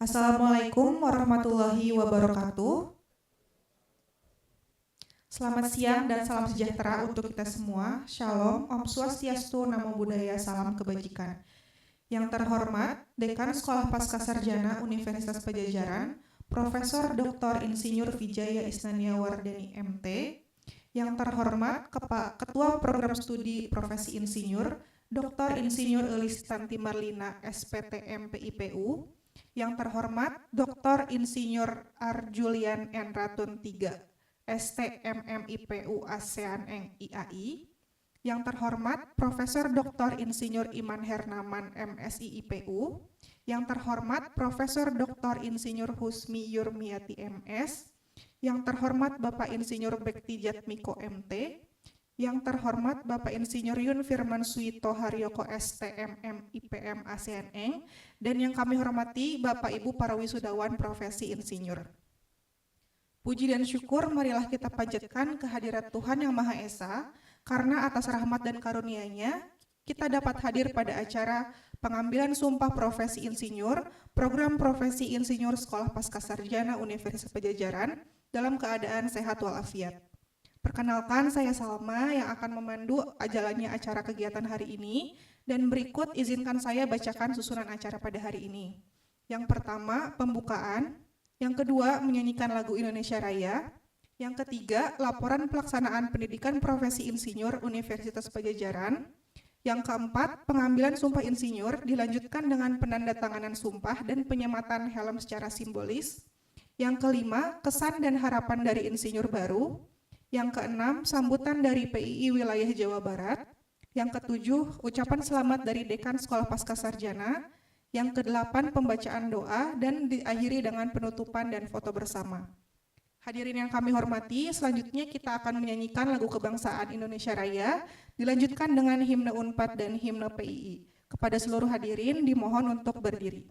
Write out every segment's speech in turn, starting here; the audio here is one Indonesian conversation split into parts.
Assalamualaikum warahmatullahi wabarakatuh. Selamat siang dan salam sejahtera untuk kita semua. Shalom, Om Swastiastu, Namo Buddhaya, salam kebajikan. Yang terhormat, Dekan Sekolah Pascasarjana Universitas Padjadjaran, Profesor Dr. Insinyur Wijaya Isnania Wardani MT. Yang terhormat, Ketua Program Studi Profesi Insinyur, Dr. Insinyur Elis Tanti Marlina, SPTM PIPU. Yang terhormat, Dr. Insinyur Arjulian N. Ratun III, STMMIPU ASEAN IAI. Yang terhormat, Profesor Dr. Insinyur Iman Hernaman, MSI IPU. Yang terhormat, Profesor Dr. Insinyur Husmi Yurmiati MS. Yang terhormat, Bapak Insinyur Bekti Jatmiko MT. Yang terhormat, Bapak Insinyur Yun Firman Suito Haryoko STMM IPM ASEAN Eng, dan yang kami hormati Bapak Ibu para wisudawan profesi insinyur. Puji dan syukur marilah kita panjatkan kehadirat Tuhan Yang Maha Esa, karena atas rahmat dan karunia-Nya kita dapat hadir pada acara pengambilan sumpah profesi insinyur, program profesi insinyur Sekolah Pascasarjana Universitas Padjadjaran dalam keadaan sehat walafiat. Perkenalkan, saya Salma yang akan memandu jalannya acara kegiatan hari ini, dan berikut izinkan saya bacakan susunan acara pada hari ini. Yang pertama, pembukaan. Yang kedua, menyanyikan lagu Indonesia Raya. Yang ketiga, laporan pelaksanaan pendidikan profesi insinyur Universitas Padjadjaran. Yang keempat, pengambilan sumpah insinyur dilanjutkan dengan penandatanganan sumpah dan penyematan helm secara simbolis. Yang kelima, kesan dan harapan dari insinyur baru. Yang keenam, sambutan dari PII Wilayah Jawa Barat. Yang ketujuh, ucapan selamat dari Dekan Sekolah Pascasarjana. Yang kedelapan, pembacaan doa, dan diakhiri dengan penutupan dan foto bersama. Hadirin yang kami hormati, selanjutnya kita akan menyanyikan lagu kebangsaan Indonesia Raya, dilanjutkan dengan himne UNPAD dan himne PII. Kepada seluruh hadirin, dimohon untuk berdiri.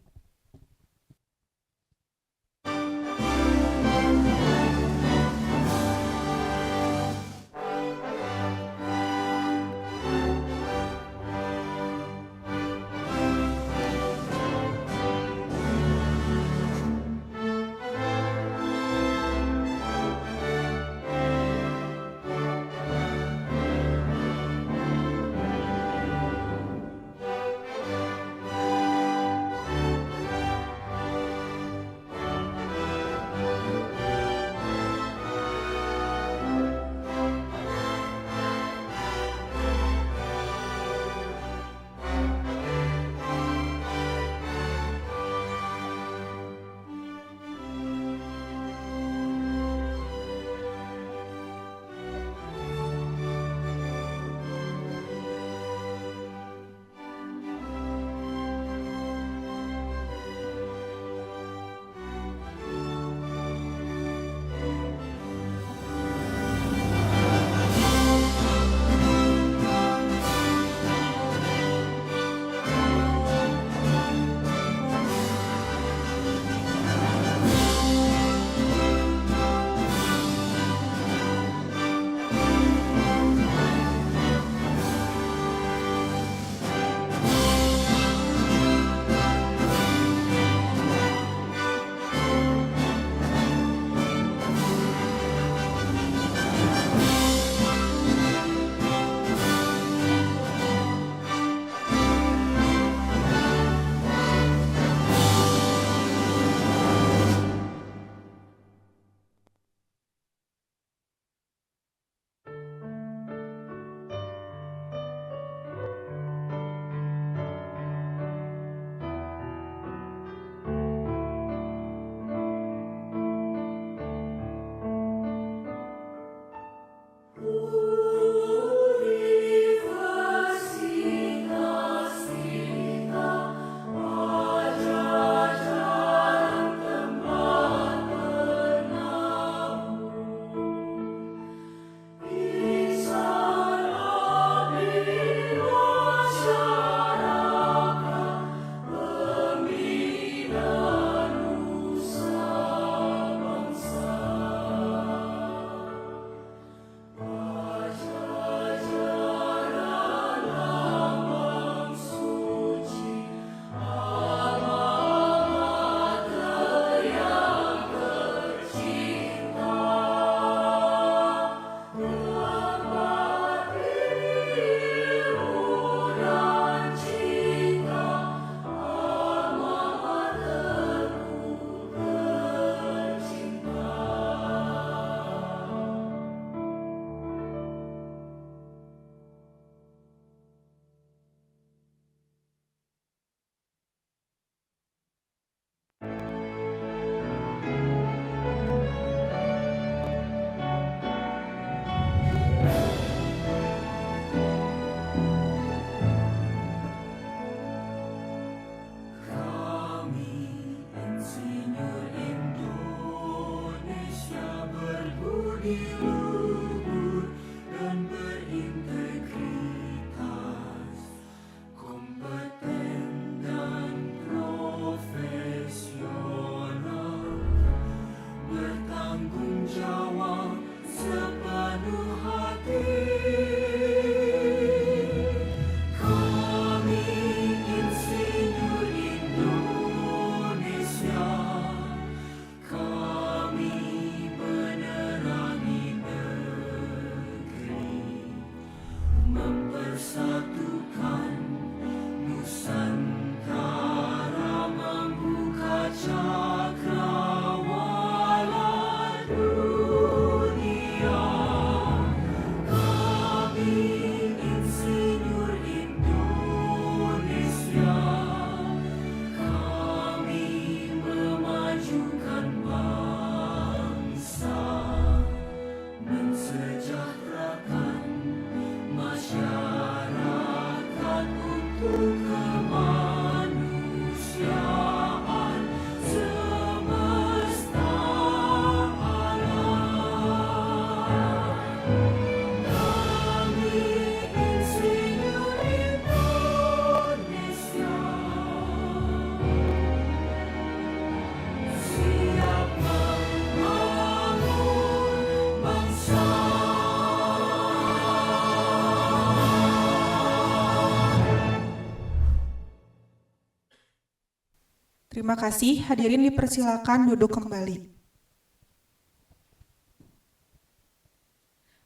Terima kasih, hadirin dipersilakan duduk kembali.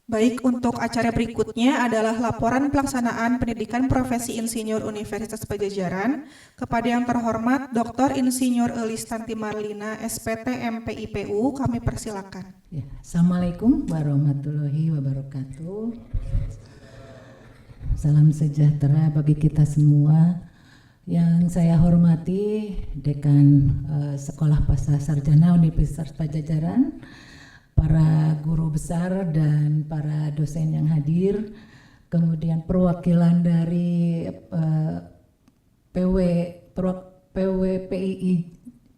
Baik, untuk acara berikutnya adalah laporan pelaksanaan pendidikan profesi insinyur Universitas Padjadjaran kepada yang terhormat Dr. Insinyur Elistanti Marlina, SPT MPIPU, kami persilakan. Ya, Assalamualaikum warahmatullahi wabarakatuh. Salam sejahtera bagi kita semua. Yang saya hormati Dekan Sekolah Pasca Sarjana Universitas Padjadjaran, para guru besar dan para dosen yang hadir, kemudian perwakilan dari PWPII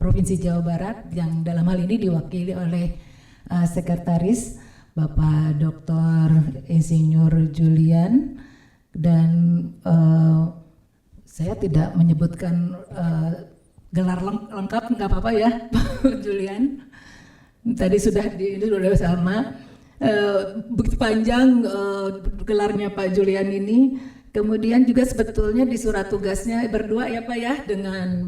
Provinsi Jawa Barat yang dalam hal ini diwakili oleh Sekretaris Bapak Dr. Insinyur Julian, dan saya tidak menyebutkan gelar lengkap, nggak apa-apa ya Pak Julian. Tadi sudah sama. Begitu panjang gelarnya Pak Julian ini. Kemudian juga sebetulnya di surat tugasnya berdua ya Pak ya dengan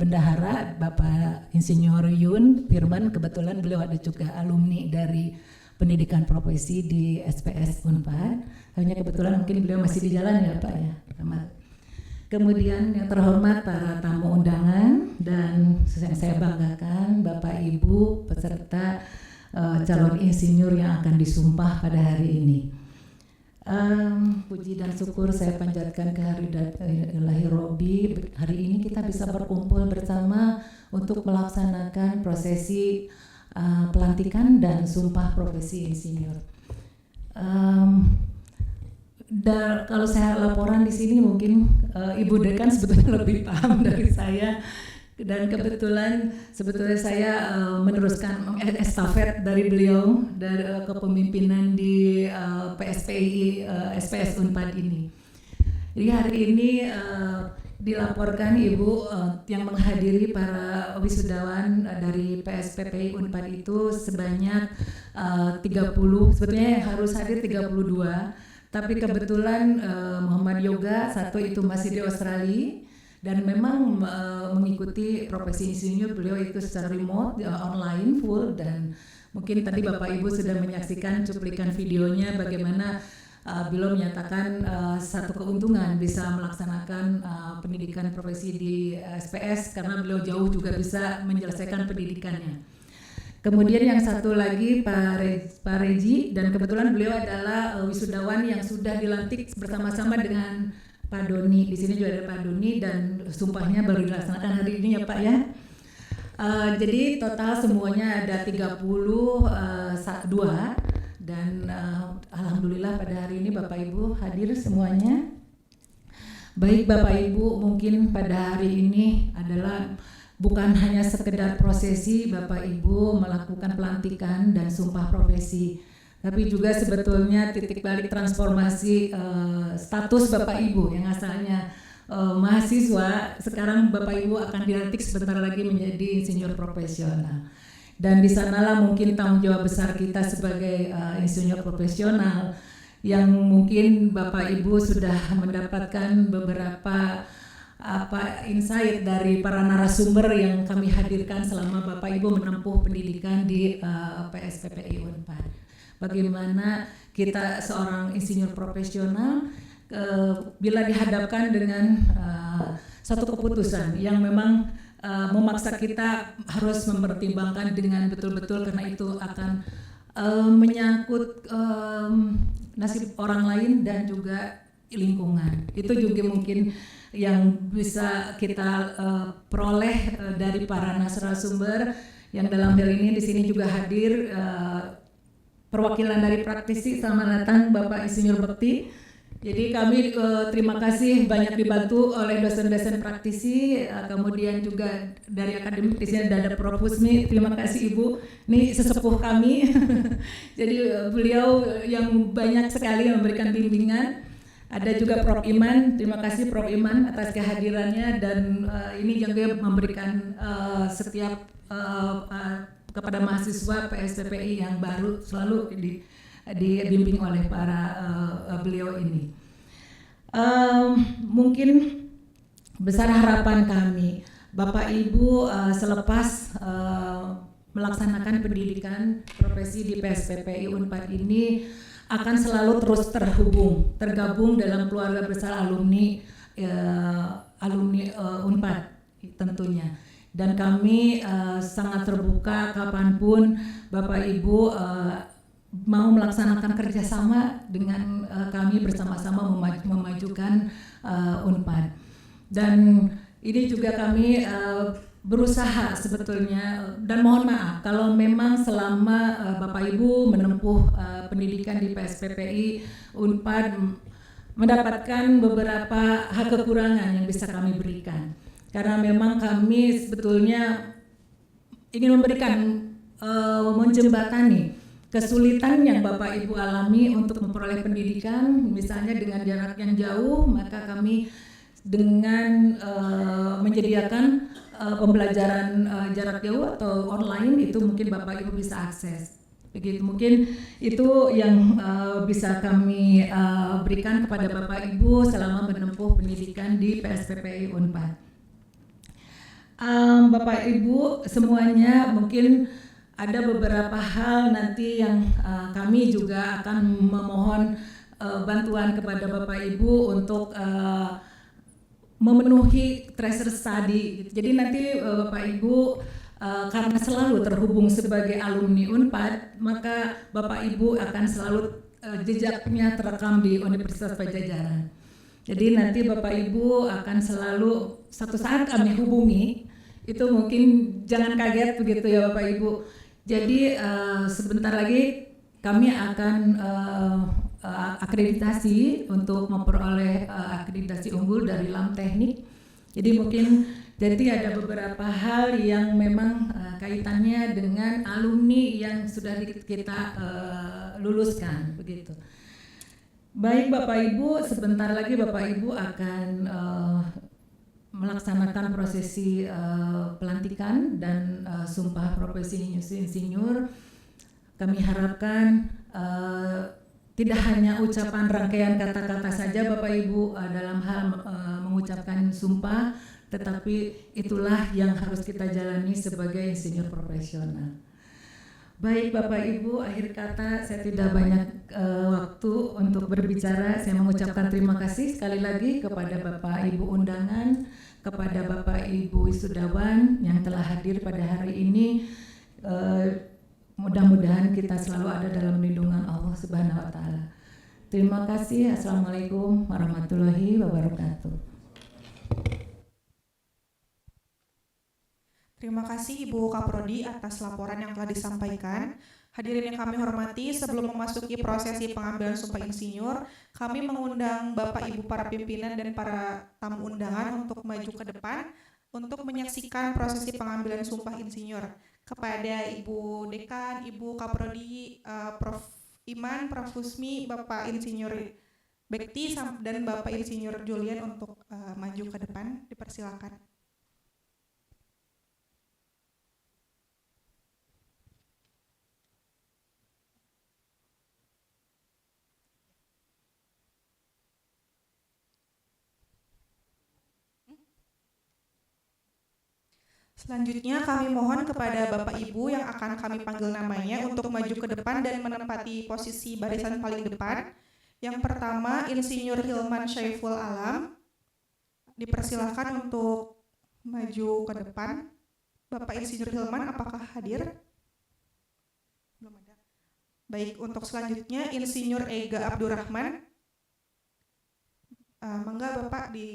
Bendahara Bapak Insinyur Yun Firman. Kebetulan beliau ada juga alumni dari pendidikan profesi di SPS Unpad. Hanya kebetulan mungkin beliau masih di jalan ya Pak ya. Kemudian yang terhormat para tamu undangan dan yang saya banggakan Bapak Ibu peserta calon insinyur yang akan disumpah pada hari ini. Puji dan syukur saya panjatkan ke Ilahi Robbi. Hari ini kita bisa berkumpul bersama untuk melaksanakan prosesi pelantikan dan sumpah profesi insinyur. Dan kalau saya laporan di sini mungkin Ibu Dekan sebetulnya lebih paham dari saya, dan kebetulan sebetulnya saya meneruskan estafet dari beliau dari kepemimpinan di PSPI SPS Unpad ini. Jadi hari ini dilaporkan Ibu yang menghadiri para wisudawan dari PSPPI Unpad itu sebanyak 30, sebetulnya harus hadir 32. Tapi kebetulan Muhammad Yoga satu itu masih di Australia dan memang mengikuti profesi insinyur beliau itu secara remote, online full, dan mungkin tadi Bapak Ibu sudah menyaksikan cuplikan videonya bagaimana beliau menyatakan satu keuntungan bisa melaksanakan pendidikan profesi di SPS karena beliau jauh juga bisa menyelesaikan pendidikannya. Kemudian yang satu lagi Pak Reji, dan kebetulan beliau adalah wisudawan yang sudah dilantik bersama-sama dengan Pak Doni. Di sini juga ada Pak Doni dan sumpahnya baru dilaksanakan hari ini ya Pak ya. Jadi total semuanya ada 32 dan alhamdulillah pada hari ini Bapak Ibu hadir semuanya. Baik Bapak Ibu, mungkin pada hari ini adalah bukan hanya sekedar prosesi Bapak Ibu melakukan pelantikan dan sumpah profesi, tapi juga sebetulnya titik balik transformasi status Bapak Ibu yang asalnya mahasiswa, sekarang Bapak Ibu akan dilantik sebentar lagi menjadi insinyur profesional. Dan di sanalah mungkin tanggung jawab besar kita sebagai insinyur profesional, yang mungkin Bapak Ibu sudah mendapatkan beberapa insight dari para narasumber yang kami hadirkan selama Bapak Ibu menempuh pendidikan di PSPPI Unpad. Bagaimana kita seorang insinyur profesional bila dihadapkan dengan satu keputusan yang memang memaksa kita harus mempertimbangkan dengan betul-betul, karena itu akan menyangkut nasib orang lain dan juga lingkungan. Itu juga mungkin yang bisa kita peroleh dari para narasumber yang dalam hal ini di sini juga hadir perwakilan dari praktisi. Selamat datang Bapak Insinyur Bekti. Jadi kami terima kasih banyak dibantu oleh dosen-dosen praktisi, kemudian juga dari akademik di sini ada Prof. Husmi. Terima kasih Ibu, ini sesepuh kami. Jadi beliau yang banyak sekali memberikan bimbingan. Ada juga Prof. Iman, terima kasih Prof. Iman atas kehadirannya, dan ini juga memberikan setiap kepada mahasiswa PSPPI yang baru selalu dibimbing oleh para beliau ini. Mungkin besar harapan kami Bapak Ibu selepas melaksanakan pendidikan profesi di PSPPI Unpad ini akan selalu terus tergabung dalam keluarga besar alumni Unpad tentunya. Dan kami sangat terbuka kapanpun Bapak Ibu mau melaksanakan kerjasama dengan kami bersama-sama memajukan Unpad. Dan ini juga kami berusaha sebetulnya, dan mohon maaf kalau memang selama Bapak Ibu menempuh pendidikan di PSPPI Unpad mendapatkan beberapa hal kekurangan yang bisa kami berikan, karena memang kami sebetulnya ingin memberikan menjembatani kesulitan yang Bapak Ibu alami untuk memperoleh pendidikan, misalnya dengan jarak yang jauh, maka kami dengan menyediakan pembelajaran jarak jauh atau online itu mungkin Bapak Ibu bisa akses. Begitu, mungkin itu yang bisa kami berikan kepada Bapak Ibu selama menempuh pendidikan di PSPPI Unpad. Bapak Ibu semuanya, mungkin ada beberapa hal nanti yang kami juga akan memohon bantuan kepada Bapak Ibu untuk memenuhi tracer study. Jadi nanti Bapak Ibu karena selalu terhubung sebagai alumni Unpad, maka Bapak Ibu akan selalu jejaknya terekam di Universitas Padjadjaran. Jadi nanti Bapak Ibu akan selalu satu saat kami hubungi, itu mungkin jangan kaget begitu ya Bapak Ibu. Jadi sebentar lagi kami akan akreditasi untuk memperoleh akreditasi unggul dari LAM Teknik. Jadi mungkin ada beberapa hal yang memang kaitannya dengan alumni yang sudah kita luluskan begitu. Baik Bapak Ibu, sebentar lagi Bapak Ibu akan melaksanakan prosesi pelantikan dan sumpah profesi insinyur. Kami harapkan tidak hanya ucapan rangkaian kata-kata saja Bapak Ibu dalam hal mengucapkan sumpah, tetapi itulah yang harus kita jalani sebagai insinyur profesional. Baik Bapak Ibu, akhir kata saya tidak banyak waktu untuk berbicara. Saya mengucapkan terima kasih sekali lagi kepada Bapak Ibu undangan, kepada Bapak Ibu wisudawan yang telah hadir pada hari ini. Mudah-mudahan kita selalu ada dalam lindungan Allah Subhanahu wa Ta'ala. Terima kasih. Assalamualaikum warahmatullahi wabarakatuh. Terima kasih Ibu Kaprodi atas laporan yang telah disampaikan. Hadirin yang kami hormati, sebelum memasuki prosesi pengambilan sumpah insinyur, kami mengundang Bapak Ibu para pimpinan dan para tamu undangan untuk maju ke depan untuk menyaksikan prosesi pengambilan sumpah insinyur kepada Ibu Dekan, Ibu Kaprodi, Prof. Iman, Prof. Husmi, Bapak Insinyur Bekti, dan Bapak Insinyur Julian untuk maju ke depan. Dipersilakan. Selanjutnya kami mohon kepada Bapak Ibu yang akan kami panggil namanya untuk maju ke depan dan menempati posisi barisan paling depan. Yang pertama, Insinyur Hilman Syaiful Alam. Dipersilakan untuk maju ke depan. Bapak Insinyur Hilman, apakah hadir? Belum ada. Baik, untuk selanjutnya Insinyur Ega Abdurrahman. Mangga Bapak di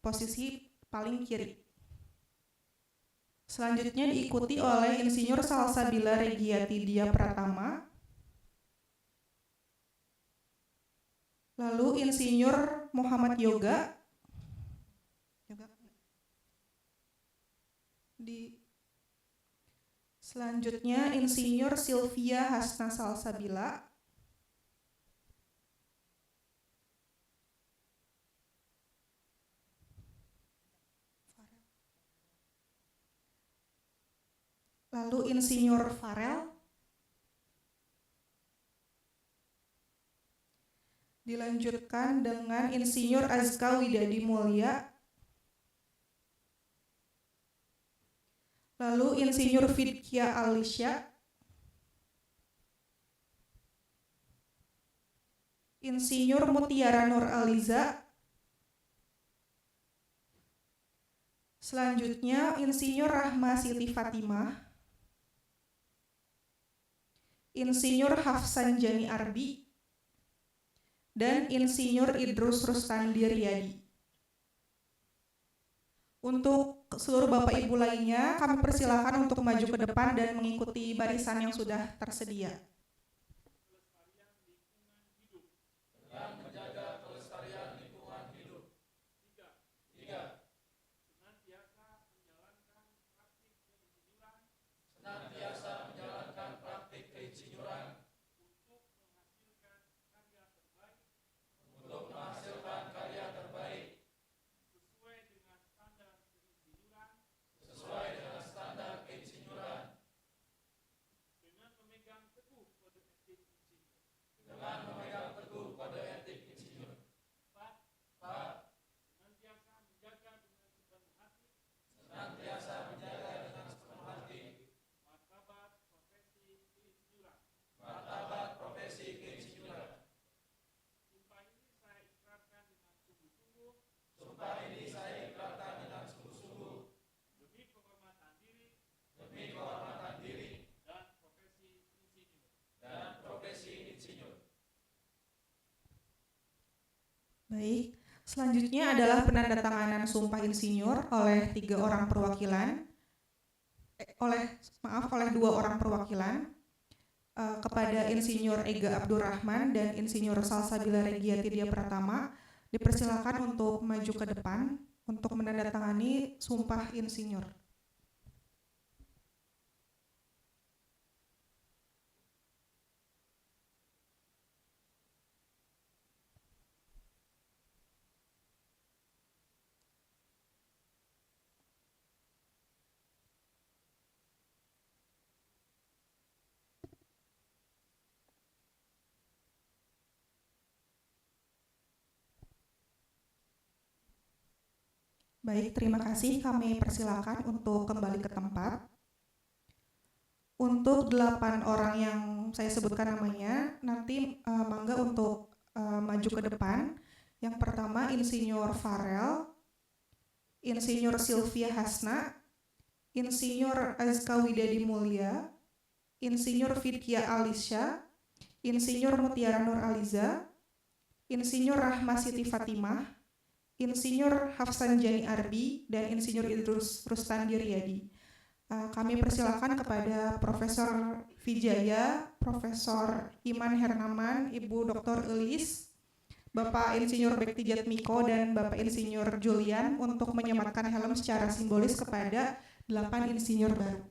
posisi paling kiri. Selanjutnya diikuti oleh Insinyur Salsabila Regiati Dia Pratama. Lalu Insinyur Muhammad Yoga. Selanjutnya Insinyur Sylvia Hasna Salsabila. Lalu Insinyur Farel. Dilanjutkan dengan Insinyur Azka Widadi Mulya. Lalu Insinyur Fidkia Alisya. Insinyur Mutiara Nur Aliza. Selanjutnya Insinyur Rahma Siti Fatimah. Insinyur Hafsan Jani Arbi, dan Insinyur Idrus Rustandi Riyadi. Untuk seluruh Bapak Ibu lainnya, kami persilakan untuk maju ke depan dan mengikuti barisan yang sudah tersedia. Baik, selanjutnya adalah penandatanganan sumpah insinyur oleh oleh dua orang perwakilan kepada Insinyur Ega Abdurrahman dan Insinyur Salsabila Regiati Dia Pratama. Dipersilakan untuk maju ke depan untuk menandatangani sumpah insinyur. Baik, terima kasih. Kami persilakan untuk kembali ke tempat. Untuk 8 orang yang saya sebutkan namanya, nanti mangga untuk maju ke depan. Yang pertama Insinyur Farel, Insinyur Sylvia Hasna, Insinyur Azka Widadi Mulya, Insinyur Fidkia Alisya, Insinyur Mutiara Nur Aliza, Insinyur Rahma Siti Fatimah, Insinyur Hafsan Jani Arbi, dan Insinyur Idrus Rustandi Riyadi. Kami persilakan kepada Profesor Vijaya, Profesor Iman Hernaman, Ibu Dr. Elis, Bapak Insinyur Bekti Jatmiko dan Bapak Insinyur Julian untuk menyematkan helm secara simbolis kepada 8 insinyur baru.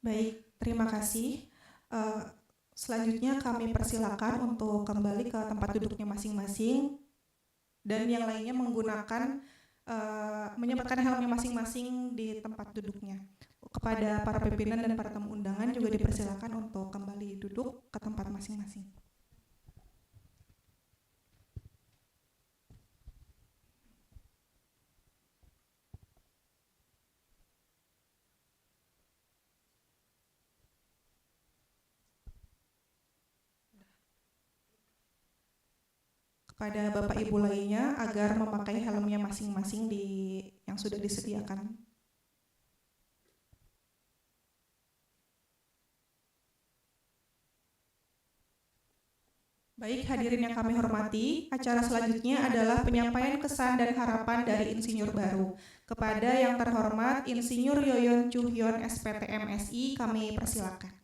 Baik, terima kasih. Selanjutnya kami persilakan untuk kembali ke tempat duduknya masing-masing dan yang lainnya menggunakan menyempatkan helmnya masing-masing di tempat duduknya. Kepada para pimpinan dan para tamu undangan juga dipersilakan untuk kembali duduk ke tempat masing-masing. Kepada Bapak Ibu lainnya agar memakai helmnya masing-masing yang sudah disediakan. Baik, hadirin yang kami hormati, acara selanjutnya adalah penyampaian kesan dan harapan dari insinyur baru. Kepada yang terhormat Insinyur Yoyon Chuhyon SPT MSI, kami persilakan.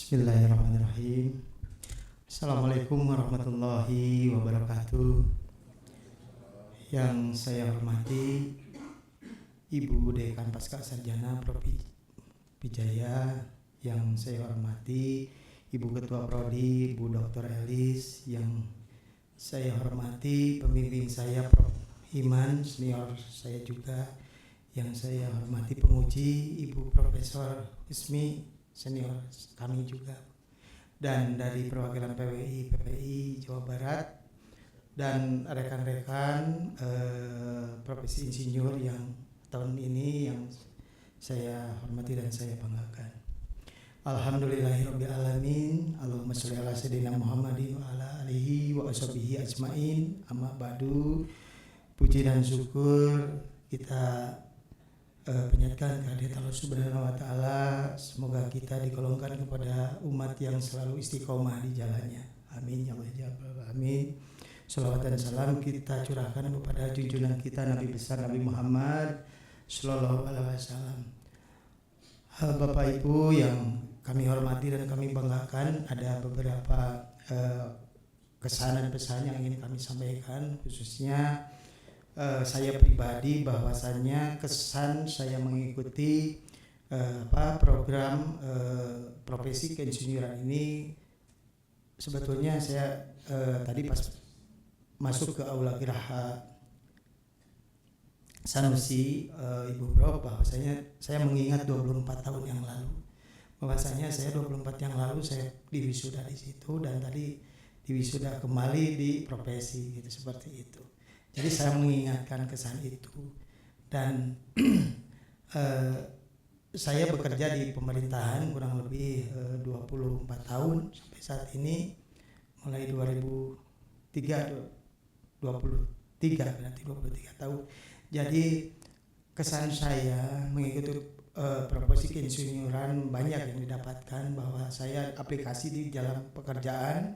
Bismillahirrahmanirrahim. Assalamualaikum warahmatullahi wabarakatuh. Yang saya hormati Ibu Dekan Pasca Sarjana Prof. Wijaya, yang saya hormati Ibu Ketua Prodi Bu Dr. Elis, yang saya hormati pembimbing saya Prof. Iman, senior saya juga, yang saya hormati penguji Ibu Profesor Husmi, senior kami juga, dan dari perwakilan PWI PPI Jawa Barat, dan rekan-rekan profesi insinyur yang tahun ini yang saya hormati dan saya banggakan. Alhamdulillahirabbil alamin. Allahumma sholli ala sayyidina Muhammadin wa ala alihi wa ashabihi ajmain. Amma ba'du. Puji dan syukur kita panjatkan kehadirat Allah Subhanahu wa taala. Semoga kita digolongkan kepada umat yang selalu istiqomah di jalannya. Amin ya Allah ya Rabbal alamin. Salawat dan salam kita curahkan kepada junjungan kita Nabi besar Nabi Muhammad sallallahu alaihi wasallam. Bapak Ibu yang kami hormati dan kami banggakan, ada beberapa kesan dan pesan yang ingin kami sampaikan, khususnya saya pribadi, bahwasannya kesan saya mengikuti program profesi keinsinyuran ini. Sebetulnya saya tadi pas masuk ke aula Geraha Sanusi, Ibu Bro, bahwasanya saya mengingat 24 tahun yang lalu. Bahwasanya saya 24 yang lalu saya diwisuda di situ dan tadi diwisuda kembali di profesi gitu, seperti itu. Jadi saya mengingatkan kesan itu. Dan saya bekerja di pemerintahan kurang lebih 24 tahun sampai saat ini, mulai 2003 berarti 23 tahun. Jadi kesan saya mengikuti profesi keinsinyuran banyak yang didapatkan, bahwa saya aplikasi di dalam pekerjaan,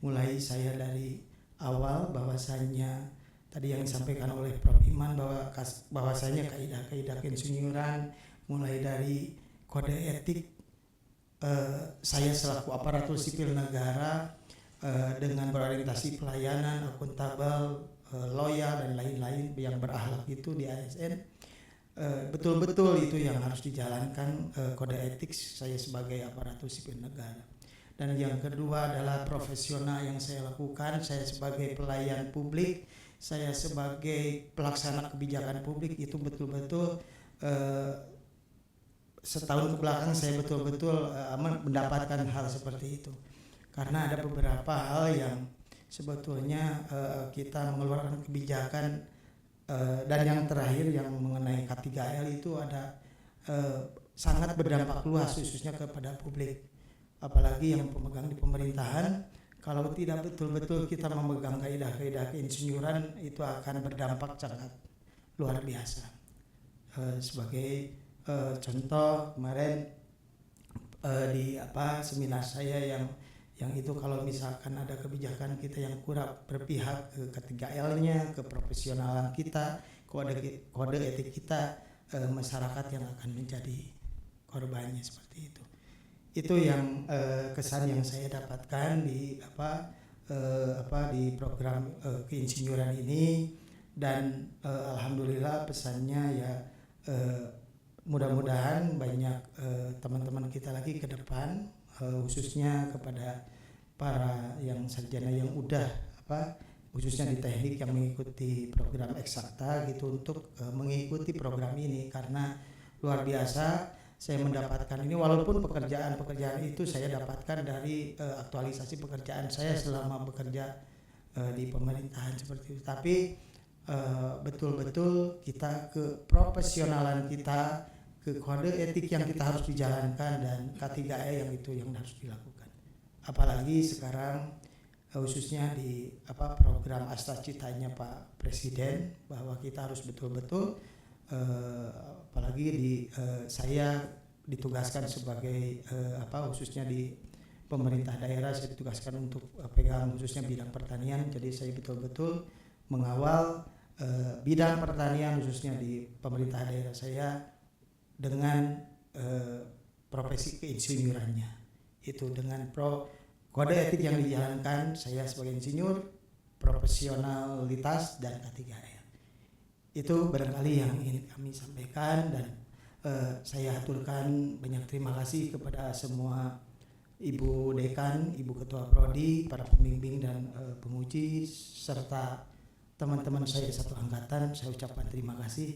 mulai saya dari awal bahwasanya tadi yang disampaikan oleh Prof. Iman bahwasanya kaidah-kaidah keinsinyuran, mulai dari kode etik saya selaku aparatur sipil negara dengan berorientasi pelayanan, akuntabel, loyal dan lain-lain yang berakhlak itu di ASN, betul-betul itu yang harus dijalankan, kode etik saya sebagai aparatur sipil negara. Dan yang kedua adalah profesional yang saya lakukan, saya sebagai pelayan publik, saya sebagai pelaksana kebijakan publik, itu betul-betul setahun kebelakang saya betul-betul mendapatkan hal seperti itu. Karena ada beberapa hal yang sebetulnya kita mengeluarkan kebijakan, dan yang terakhir yang mengenai K3L itu ada sangat berdampak luas khususnya kepada publik, apalagi yang pemegang di pemerintahan. Kalau tidak betul-betul kita memegang kaidah-kaidah keinsinyuran, itu akan berdampak sangat luar biasa. Sebagai contoh, kemarin di seminar saya yang itu, kalau misalkan ada kebijakan kita yang kurang berpihak ke K3L-nya, ke profesionalan kita, kode etik kita, masyarakat yang akan menjadi korbannya, seperti itu. Itu yang kesan yang saya dapatkan di di program keinsinyuran ini. Dan alhamdulillah pesannya ya, mudah-mudahan banyak teman-teman kita lagi ke depan, khususnya kepada para yang sarjana yang udah khususnya di teknik yang mengikuti program eksakta gitu, untuk mengikuti program ini, karena luar biasa saya mendapatkan ini. Walaupun pekerjaan itu saya dapatkan dari aktualisasi pekerjaan saya selama bekerja di pemerintahan seperti itu, tapi betul-betul kita ke profesionalan kita, ke kode etik yang kita harus dijalankan, dan K3E yang itu yang harus dilakukan. Apalagi sekarang khususnya di program Astacitanya Pak Presiden, bahwa kita harus betul-betul apalagi di saya ditugaskan sebagai khususnya di pemerintah daerah, saya ditugaskan untuk pegang khususnya bidang pertanian. Jadi saya betul-betul mengawal bidang pertanian khususnya di pemerintah daerah saya dengan profesi keinsinyurannya, itu dengan kode etik yang dijalankan saya sebagai insinyur, profesionalitas, dan K3L. Itu barangkali yang ingin kami sampaikan, dan saya aturkan banyak terima kasih kepada semua Ibu Dekan, Ibu Ketua Prodi, para pembimbing dan penguji, serta teman-teman saya di satu angkatan. Saya ucapkan terima kasih.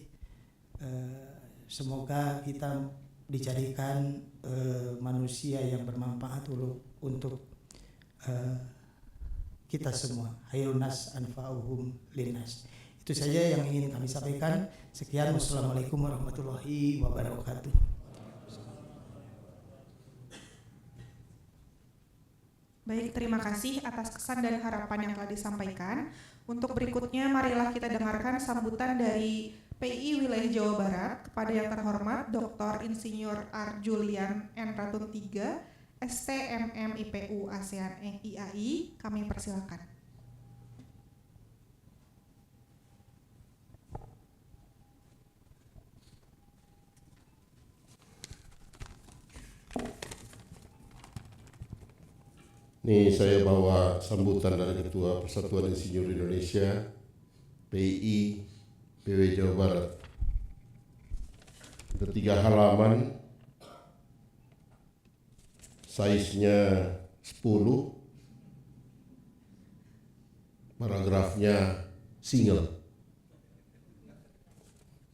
Semoga kita dijadikan kita semua. Khairun nas anfa'uhum linnas. Itu saja yang ingin kami sampaikan. Sekian, wassalamualaikum warahmatullahi wabarakatuh. Baik, terima kasih atas kesan dan harapan yang telah disampaikan. Untuk berikutnya, marilah kita dengarkan sambutan dari PI Wilayah Jawa Barat kepada yang terhormat Dr. Insinyur R. Julian N. Ratun III, STMM IPU ASEAN IAI. Kami persilakan. Ini saya bawa sambutan dari Ketua Persatuan Insinyur Indonesia, PI PW Jawa Barat. Ada 3 halaman, size-nya 10, paragrafnya single.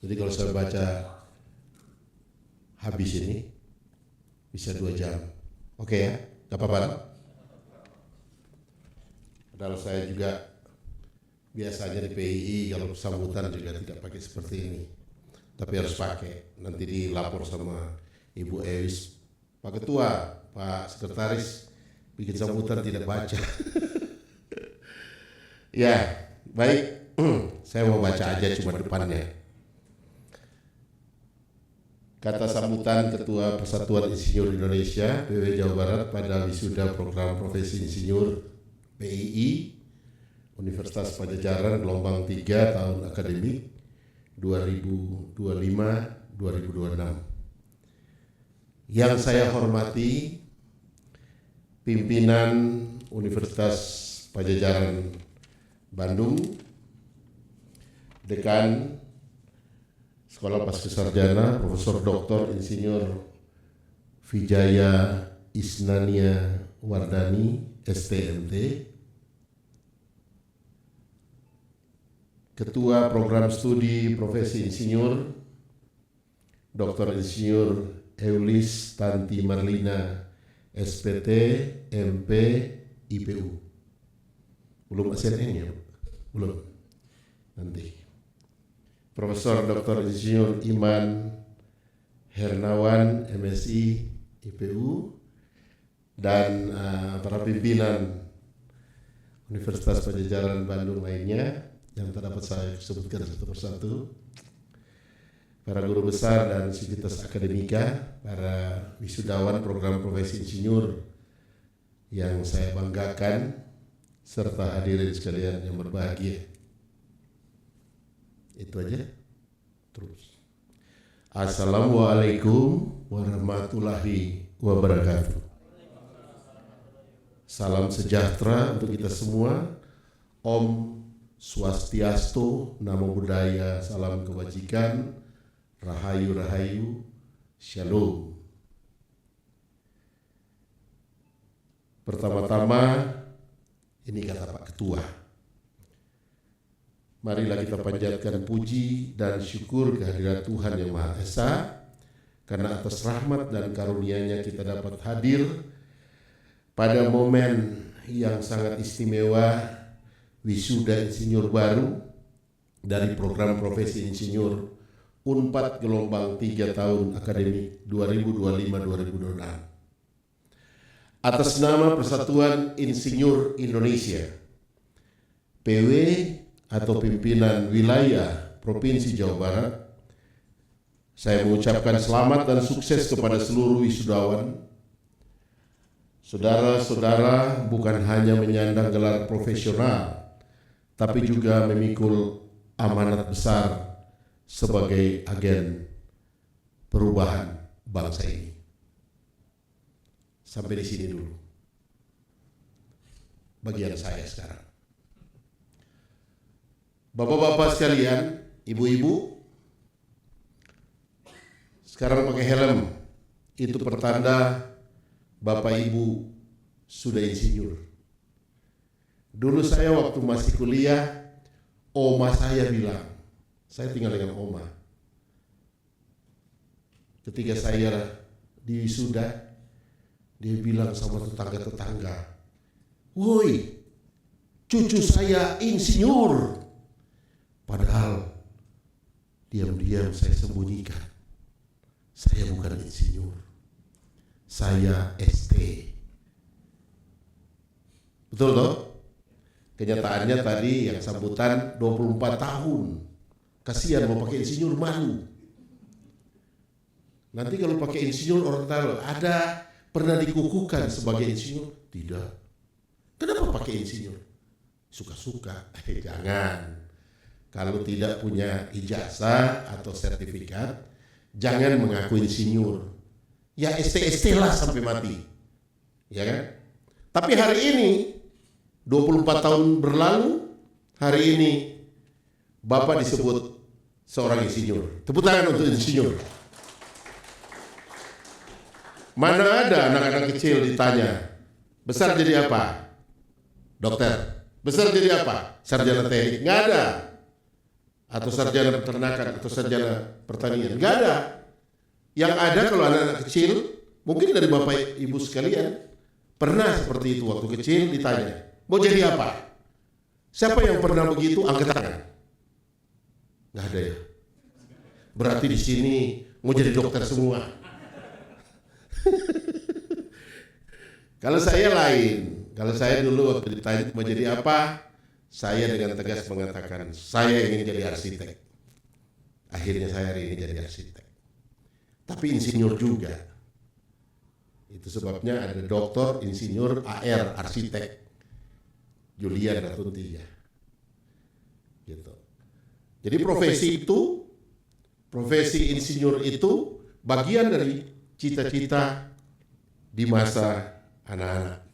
Jadi kalau saya baca habis ini bisa 2 jam. Oke ya, gak apa-apa. Padahal saya juga biasanya di PII kalau sambutan juga tidak pakai seperti ini. Tapi harus pakai, nanti dilapor sama Ibu Ewis. Pak Ketua, Pak Sekretaris, bikin sambutan tidak baca. Ya, baik, saya mau baca aja cuma depannya. Kata sambutan Ketua Persatuan Insinyur Indonesia, PW Jawa Barat pada wisuda program profesi insinyur PII Universitas Padjadjaran gelombang 3 tahun akademik 2025-2026. Yang saya hormati pimpinan Universitas Padjadjaran Bandung, Dekan Sekolah Pascasarjana Profesor Dr. Insinyur Vijaya Isnania Wardani STMT, Ketua Program Studi Profesi Insinyur Dr. Insinyur Eulis Tanti Marlina SPT MP IPU. Belum ASN ya? Belum. Nanti. Profesor Dr. Insinyur Iman Hernawan MSI IPU dan para pimpinan Universitas Padjadjaran Bandung lainnya yang tak dapat saya sebutkan satu persatu, para guru besar dan sivitas akademika, para wisudawan program profesi insinyur yang saya banggakan, serta hadirin sekalian yang berbahagia. Itu aja. Terus. Assalamualaikum warahmatullahi wabarakatuh. Salam sejahtera untuk kita semua. Om Swastiastu, Namo Buddhaya, salam kebajikan, Rahayu Rahayu, Shalom. Pertama-tama, ini kata Pak Ketua. Marilah kita panjatkan puji dan syukur kehadirat Tuhan Yang Maha Esa, karena atas rahmat dan karunia-Nya kita dapat hadir pada momen yang sangat istimewa, wisuda insinyur baru dari program profesi insinyur Unpad gelombang 3 tahun akademik 2025-2026. Atas nama Persatuan Insinyur Indonesia, PW atau Pimpinan Wilayah Provinsi Jawa Barat, saya mengucapkan selamat dan sukses kepada seluruh wisudawan. Saudara-saudara bukan hanya menyandang gelar profesional, tapi juga memikul amanat besar sebagai agen perubahan bangsa ini. Sampai di sini dulu bagian saya sekarang. Bapak-bapak sekalian, ibu-ibu, sekarang pakai helm, itu pertanda Bapak Ibu sudah insinyur. Dulu saya waktu masih kuliah, oma saya bilang, saya tinggal dengan oma. Ketika saya di wisuda, dia bilang sama tetangga-tetangga, "Woi, cucu saya insinyur. Padahal diam-diam saya sembunyikan, saya bukan insinyur, saya ST. Betul toh? Kenyataannya tadi yang sambutan 24 tahun. Kasihan mau pakai insinyur, malu. Nanti kalau pakai insinyur orang tahu ada pernah dikukuhkan sebagai insinyur? Tidak. Kenapa pakai insinyur? Suka-suka. Jangan. Kalau tidak punya ijazah atau sertifikat, jangan mengaku insinyur. Ya ST lah sampai mati. Ya kan? Tapi hari ini 24 tahun berlalu, hari ini Bapak disebut seorang insinyur. Tepuk tangan untuk insinyur. Mana ada anak-anak kecil ditanya, besar jadi apa? Dokter. Besar jadi apa? Sarjana teknik. Nggak ada. Atau sarjana peternakan, atau sarjana pertanian. Nggak ada. Yang ada kalau anak-anak kecil, mungkin dari Bapak Ibu sekalian, pernah seperti itu waktu kecil ditanya, mau jadi apa? Siapa yang pernah begitu? Angkat tangan. Nggak ada ya. Berarti di sini mau jadi dokter semua. Kalau saya lain. Kalau saya dulu waktu ditanya mau jadi apa, saya dengan tegas mengatakan saya ingin jadi arsitek. Akhirnya saya hari ini jadi arsitek. Tapi insinyur juga. Itu sebabnya ada doktor, insinyur, AR, arsitek. Julian Ratuntiya. Gitu. Jadi profesi insinyur itu bagian dari cita-cita di masa anak-anak.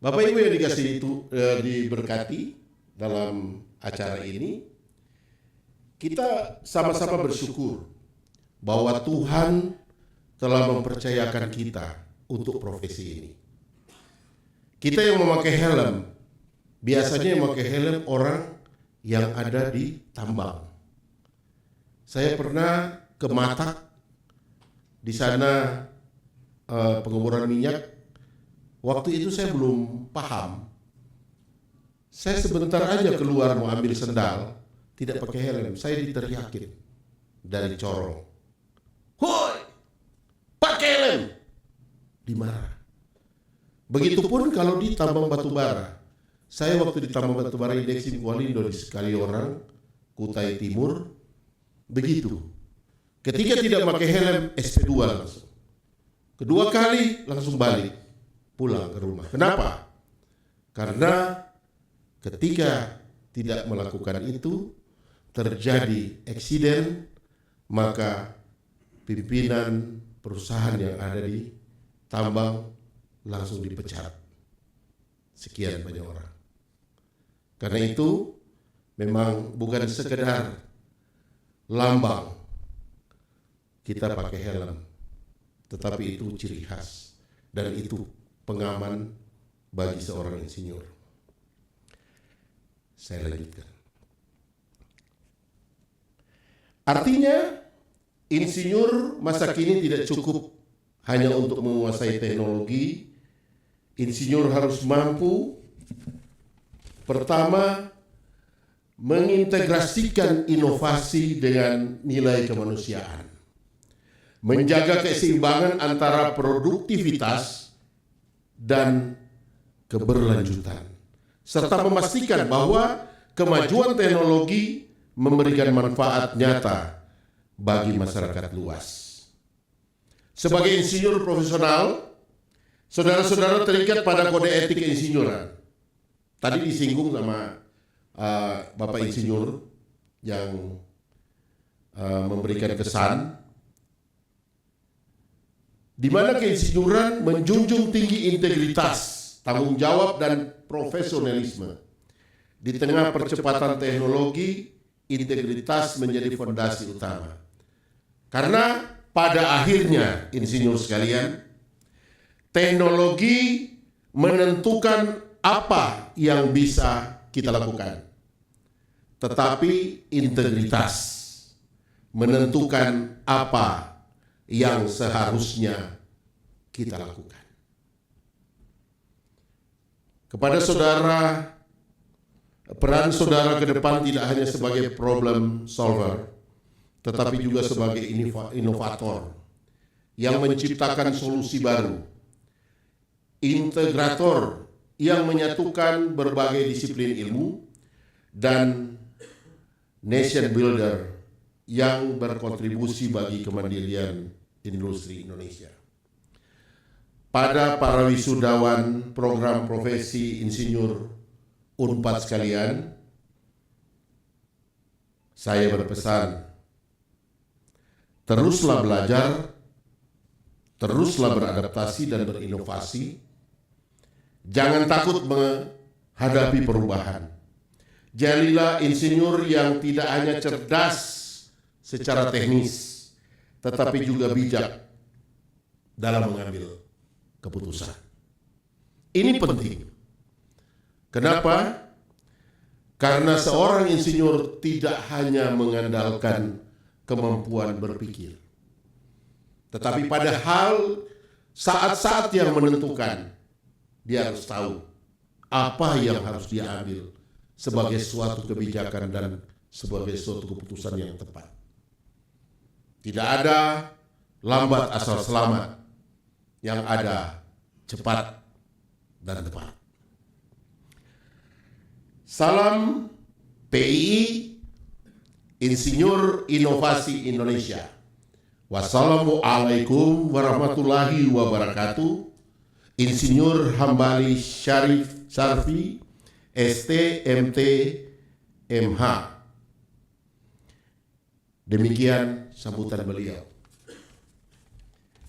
Bapak Ibu yang dikasih itu diberkati dalam acara ini, kita sama-sama bersyukur bahwa Tuhan telah mempercayakan kita untuk profesi ini. Kita yang memakai helm, biasanya yang memakai helm orang yang ada di tambang. Saya pernah ke Matak, di sana penguburan minyak. Waktu itu saya belum paham. Saya sebentar aja keluar mau ambil sendal, tidak pakai helm. Saya diteriakin dari corong. Hoi, pakai helm. Dimarah. Begitupun kalau di tambang batu bara. Saya waktu di tambang batu bara Indeks Kualindo di sekali orang, Kutai Timur, begitu. Ketika tidak pakai helm, SP2 langsung. Kedua kali langsung balik, pulang ke rumah. Kenapa? Karena ketika tidak melakukan itu, terjadi eksiden, maka pimpinan perusahaan yang ada di tambang langsung dipecat. Sekian banyak orang. Karena itu memang bukan sekedar lambang kita pakai helm, tetapi itu ciri khas dan itu pengaman bagi seorang insinyur. Saya lanjutkan. Artinya insinyur masa kini tidak cukup hanya untuk menguasai teknologi. Insinyur harus mampu pertama mengintegrasikan inovasi dengan nilai kemanusiaan, menjaga keseimbangan antara produktivitas dan keberlanjutan, serta memastikan bahwa kemajuan teknologi memberikan manfaat nyata bagi masyarakat luas. Sebagai insinyur profesional, saudara-saudara terikat pada kode etik keinsinyuran. Tadi disinggung sama Bapak Insinyur yang memberikan kesan, di mana keinsinyuran menjunjung tinggi integritas, tanggung jawab dan profesionalisme. Di tengah percepatan teknologi, integritas menjadi fondasi utama. Karena pada akhirnya, insinyur sekalian, teknologi menentukan apa yang bisa kita lakukan, tetapi integritas menentukan apa yang seharusnya kita lakukan. Kepada saudara, peran saudara ke depan tidak hanya sebagai problem solver, tetapi juga sebagai inovator yang menciptakan solusi baru, integrator yang menyatukan berbagai disiplin ilmu, dan nation builder yang berkontribusi bagi kemandirian industri Indonesia. Pada para wisudawan program profesi insinyur Unpad sekalian, saya berpesan, teruslah belajar, teruslah beradaptasi dan berinovasi. Jangan takut menghadapi perubahan. Jadilah insinyur yang tidak hanya cerdas secara teknis, tetapi juga bijak dalam mengambil keputusan. Ini penting. Kenapa? Karena seorang insinyur tidak hanya mengandalkan kemampuan berpikir, tetapi pada saat-saat yang menentukan, dia harus tahu apa yang harus dia ambil sebagai suatu kebijakan dan sebagai suatu keputusan yang tepat. Tidak ada lambat asal selamat, yang ada cepat dan tepat. Salam PII, Insinyur Inovasi Indonesia. Wassalamualaikum warahmatullahi wabarakatuh. Insinyur Hambali Syarif Sarfi, ST.MT MH. Demikian sambutan beliau.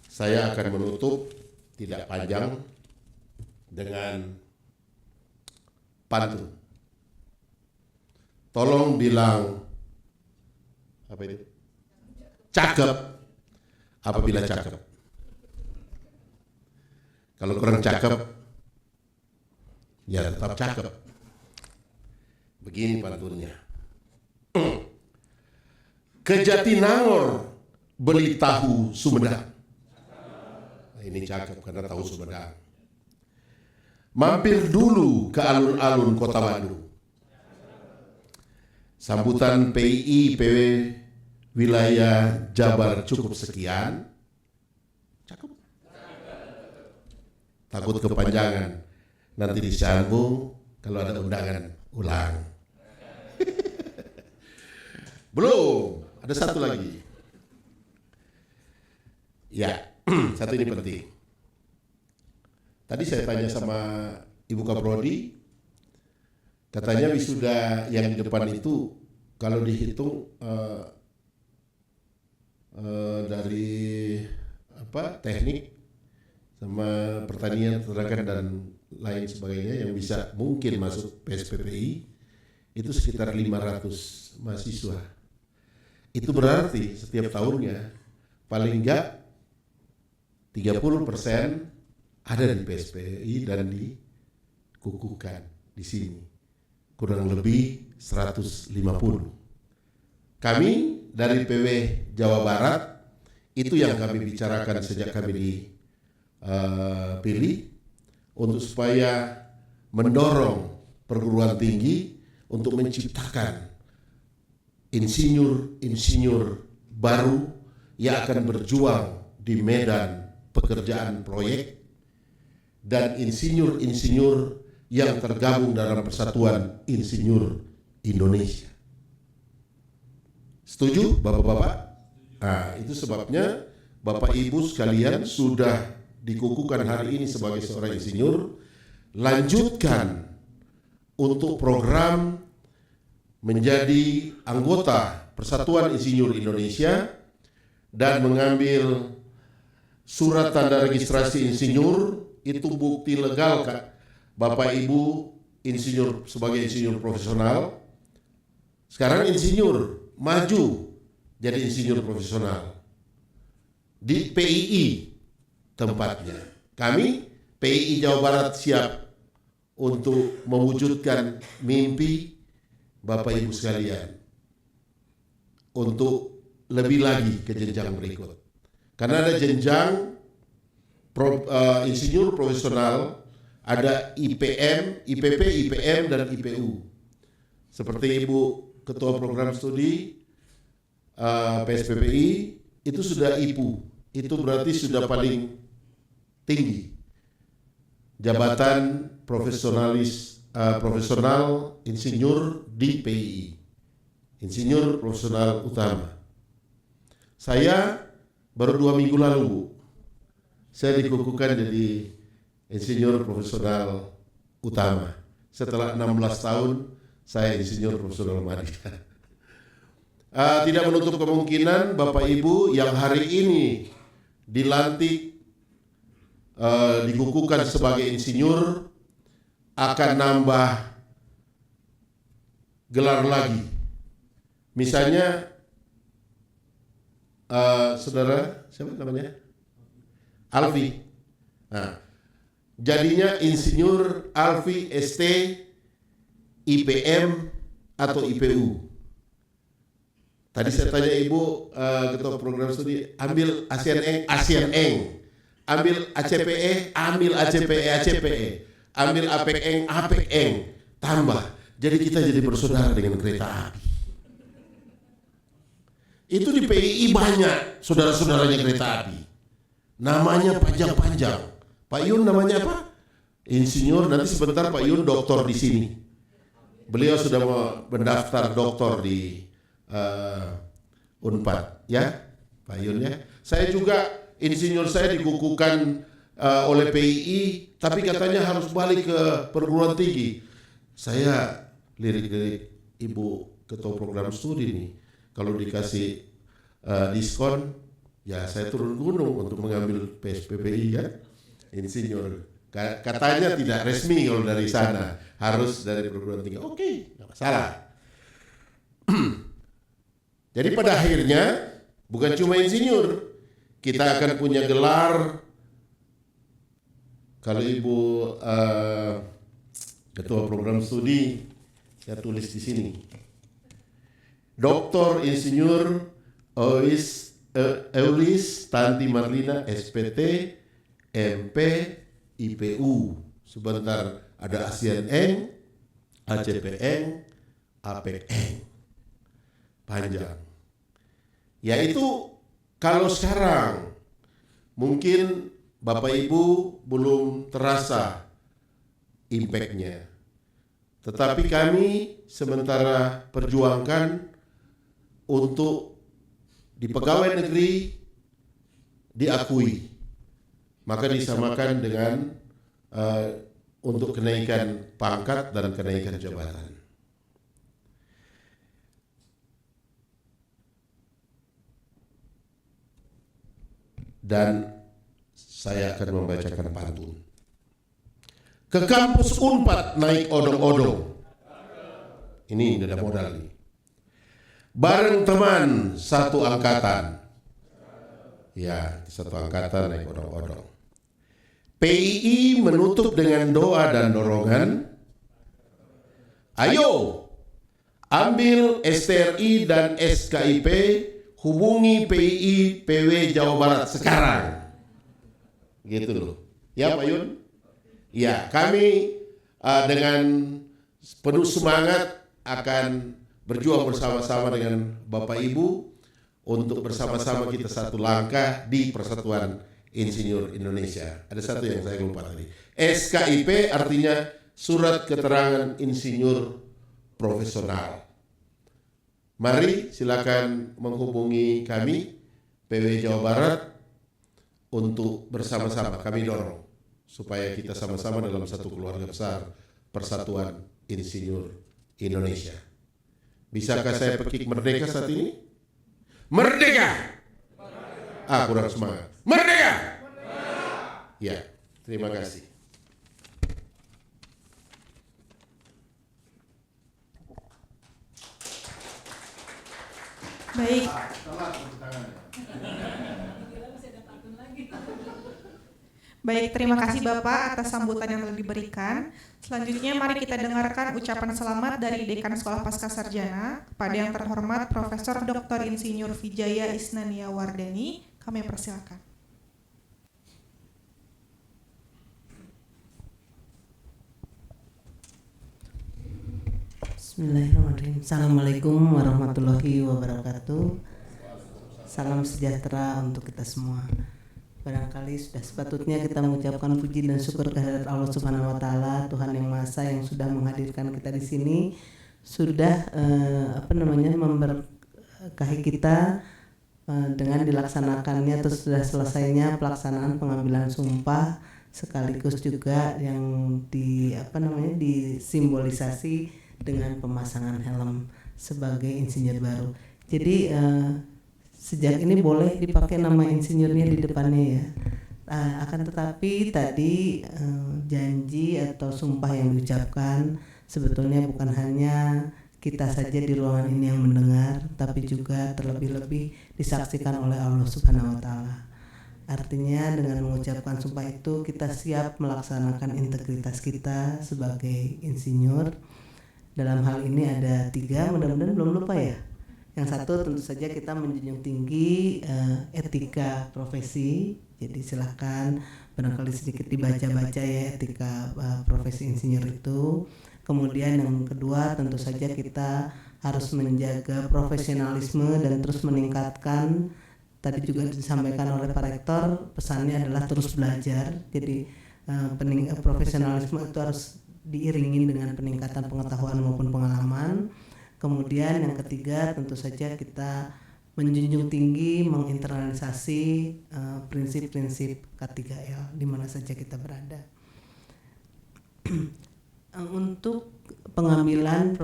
Saya akan menutup tidak panjang dengan pantun. Tolong bilang apa itu? Cakep apabila cakep. Kalau kurang cakep, ya tetap cakep. Begini pantunnya. Ke Jatinangor beli tahu Sumedang. Nah, ini cakep karena tahu Sumedang. Mampir dulu ke alun-alun Kota Bandung. Sambutan PII PW wilayah Jabar cukup sekian. Cakep. Takut kepanjangan. Nanti disambung kalau ada undangan ulang. Belum, ada satu lagi. Ya, satu ini penting. Tadi saya tanya sama Ibu Kaprodi, katanya wisuda yang di depan itu kalau dihitung dari teknik sama pertanian, peternakan dan lain sebagainya yang bisa mungkin masuk PSPPI itu sekitar 500 mahasiswa. Itu berarti setiap tahunnya paling enggak 30% ada di PSPI dan dikukuhkan di sini. Kurang lebih 150. Kami dari PW Jawa Barat itu yang kami bicarakan sejak kami dipilih untuk supaya mendorong perguruan tinggi untuk menciptakan insinyur-insinyur baru yang akan berjuang di medan pekerjaan proyek dan insinyur-insinyur yang tergabung dalam Persatuan Insinyur Indonesia. Setuju Bapak-bapak? Nah, itu sebabnya Bapak Ibu sekalian sudah dikukuhkan hari ini sebagai seorang insinyur, lanjutkan untuk program menjadi anggota Persatuan Insinyur Indonesia dan mengambil surat tanda registrasi insinyur. Itu bukti legal Kak. Bapak Ibu insinyur sebagai insinyur profesional. Sekarang insinyur maju jadi insinyur profesional di PII tempatnya. Kami PII Jawa Barat siap untuk mewujudkan mimpi Bapak Ibu sekalian untuk lebih lagi ke jenjang berikut. Karena ada jenjang insinyur profesional ada IPM, IPP, IPM, dan IPU. Seperti Ibu Ketua Program Studi PSPPI, itu sudah IPU. Itu berarti sudah paling tinggi. Jabatan profesional insinyur di PII. Insinyur profesional utama. Saya baru 2 minggu lalu, Bu, saya dikukuhkan jadi insinyur profesional utama. Setelah 16 tahun, saya insinyur profesional madya. Tidak menutup kemungkinan Bapak Ibu yang hari ini dilantik, dikukuhkan sebagai insinyur, akan nambah gelar lagi. Misalnya, saudara, siapa namanya? Alfi. Nah, jadinya Insinyur Alfi ST IPM atau IPU. Tadi saya tanya Ibu Ketua Program Studi, ambil ASEAN Eng, ambil ACPE, ambil ACPE, ambil APEC Eng, tambah. Jadi kita jadi bersaudara dengan kereta api. Itu di PII banyak saudara-saudaranya kereta api. Namanya panjang-panjang. Pak Yun namanya apa? Insinyur, nanti sebentar Pak Yun doktor di sini. Beliau sudah mendaftar doktor di Unpad, ya, Pak Yun ya. Saya juga, insinyur saya dikukuhkan oleh PII, tapi katanya harus balik ke perguruan tinggi. Saya lirik-lirik Ibu Ketua Program Studi nih, kalau dikasih diskon, ya saya turun gunung untuk mengambil PSPPI ya, insinyur. Katanya tidak resmi kalau dari sana, harus dari perguruan tinggi. Oke, nggak masalah. Jadi pada akhirnya bukan cuma insinyur, kita akan punya gelar. Kalau Ibu Ketua Program Studi, saya tulis di sini, Dr. Insinyur Eulis Tanti Marlina SPT MP IPU. Sebentar ada ASEAN Eng, ACP Eng, APEC Eng. Panjang. Yaitu kalau sekarang mungkin Bapak Ibu belum terasa impact-nya. Tetapi kami sementara perjuangkan untuk di pegawai negeri diakui, maka disamakan dengan untuk kenaikan pangkat dan kenaikan jabatan. Dan saya akan membacakan pantun. Ke kampus Unpad naik odong-odong. Ini tidak ada modal nih. Bareng teman satu angkatan. Ya, satu angkatan naik odong-odong. PII menutup dengan doa dan dorongan. Ayo, ambil STRI dan SKIP, hubungi PII PW Jawa Barat sekarang. Gitu loh. Ya Pak Yun? Ya, kami dengan penuh semangat akan berjuang bersama-sama dengan Bapak Ibu untuk bersama-sama kita satu langkah di Persatuan Insinyur Indonesia. Ada satu yang saya lupa tadi. SKIP artinya Surat Keterangan Insinyur Profesional. Mari silakan menghubungi kami PW Jawa Barat untuk bersama-sama kami dorong supaya kita sama-sama dalam satu keluarga besar Persatuan Insinyur Indonesia. Bisakah saya pekik merdeka saat ini? Merdeka! Kurang semangat. Merdeka! Ya, terima kasih. Baik. Baik, terima kasih Bapak atas sambutan yang telah diberikan. Selanjutnya mari kita dengarkan ucapan selamat dari Dekan Sekolah Pascasarjana kepada yang terhormat Profesor Dr. Insinyur Wijaya Isnania Wardani. Kami persilakan. Bismillahirrahmanirrahim. Assalamualaikum warahmatullahi wabarakatuh. Salam sejahtera untuk kita semua. Barangkali sudah sepatutnya kita mengucapkan puji dan syukur kehadirat Allah Subhanahu wa taala, Tuhan yang Maha Esa yang sudah menghadirkan kita di sini, sudah memberkahi kita dengan dilaksanakannya atau sudah selesainya pelaksanaan pengambilan sumpah, sekaligus juga yang disimbolisasi dengan pemasangan helm sebagai insinyur baru. Jadi sejak ini boleh dipakai nama insinyurnya di depannya ya. Akan tetapi tadi janji atau sumpah yang diucapkan sebetulnya bukan hanya kita saja di ruangan ini yang mendengar, tapi juga terlebih-lebih disaksikan oleh Allah Subhanahu wa taala. Artinya dengan mengucapkan sumpah itu kita siap melaksanakan integritas kita sebagai insinyur. Dalam hal ini ada 3, mudah-mudahan belum lupa ya. Yang satu tentu saja kita menjunjung tinggi etika profesi. Jadi silahkan barangkali sedikit dibaca-baca ya etika profesi insinyur itu. Kemudian yang kedua tentu saja kita harus menjaga profesionalisme dan terus meningkatkan. Tadi juga disampaikan oleh Pak Rektor, pesannya adalah terus belajar. Jadi profesionalisme itu harus diiringi dengan peningkatan pengetahuan maupun pengalaman. Kemudian yang ketiga tentu saja kita menjunjung tinggi, menginternalisasi prinsip-prinsip K3L di mana saja kita berada. Untuk pengambilan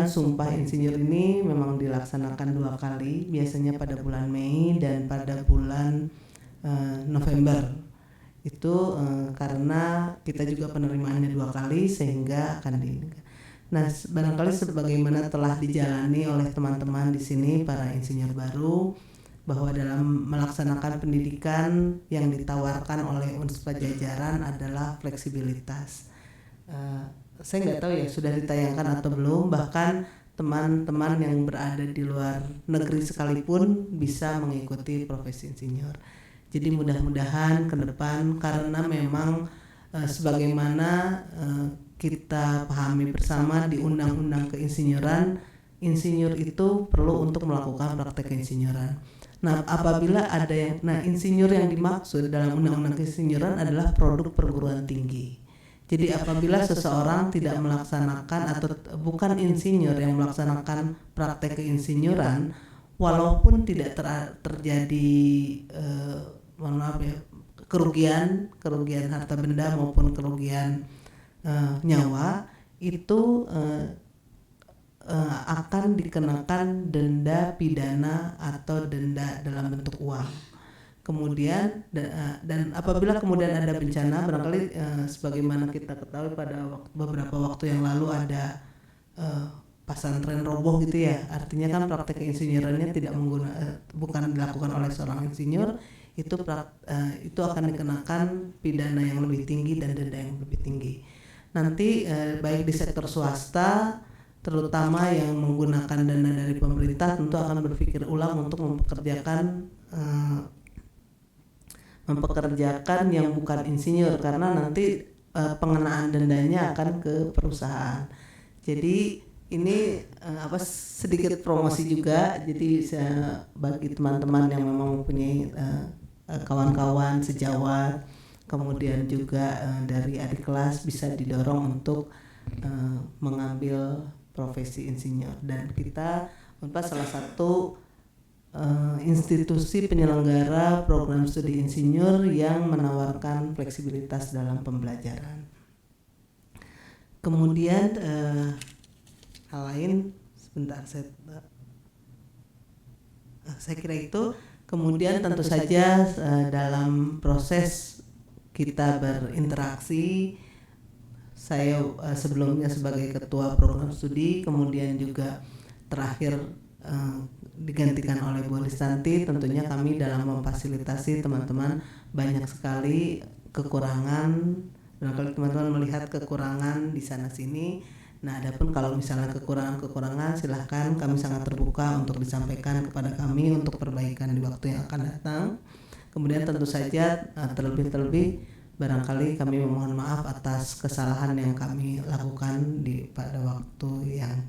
sumpah insinyur ini memang dilaksanakan 2 kali, biasanya pada bulan Mei dan pada bulan November. Itu karena kita juga penerimaannya 2 kali sehingga akan Nah, barangkali sebagaimana telah dijalani oleh teman-teman di sini para insinyur baru, bahwa dalam melaksanakan pendidikan yang ditawarkan oleh Unspa jajaran adalah fleksibilitas. Saya nggak tahu ya sudah ditayangkan atau belum, bahkan teman-teman yang berada di luar negeri sekalipun bisa mengikuti profesi insinyur. Jadi mudah-mudahan ke depan, karena memang sebagaimana kita pahami bersama di Undang-Undang Keinsinyuran, insinyur itu perlu untuk melakukan praktek keinsinyuran. Nah, apabila ada insinyur yang dimaksud dalam Undang-Undang Keinsinyuran adalah produk perguruan tinggi. Jadi apabila seseorang tidak melaksanakan atau bukan insinyur yang melaksanakan praktek keinsinyuran, walaupun tidak terjadi kerugian harta benda maupun kerugian nyawa, itu akan dikenakan denda pidana atau denda dalam bentuk uang. Kemudian dan apabila kemudian ada bencana, barangkali sebagaimana kita ketahui pada beberapa waktu yang lalu ada pesantren roboh gitu ya, artinya kan praktek keinsinyurannya bukan dilakukan oleh seorang insinyur, itu akan dikenakan pidana yang lebih tinggi dan denda yang lebih tinggi. Nanti baik di sektor swasta, terutama yang menggunakan dana dari pemerintah, tentu akan berpikir ulang untuk mempekerjakan yang bukan insinyur, karena nanti pengenaan dendanya akan ke perusahaan. Jadi ini sedikit promosi juga. Jadi bagi teman-teman yang memang mempunyai kawan-kawan sejawat, kemudian juga dari adik kelas, bisa didorong untuk mengambil profesi insinyur. Dan kita Unpad salah satu institusi penyelenggara program studi insinyur yang menawarkan fleksibilitas dalam pembelajaran. Kemudian hal lain, sebentar saya kira itu. Kemudian tentu saja dalam proses kita berinteraksi, saya sebelumnya sebagai ketua program studi, kemudian juga terakhir digantikan oleh Bu Listanti, tentunya kami dalam memfasilitasi teman-teman banyak sekali kekurangan. Barangkali teman-teman melihat kekurangan di sana sini. Nah, adapun kalau misalnya kekurangan silahkan, kami sangat terbuka untuk disampaikan kepada kami untuk perbaikan di waktu yang akan datang. Kemudian tentu saja terlebih-lebih barangkali kami memohon maaf atas kesalahan yang kami lakukan pada waktu yang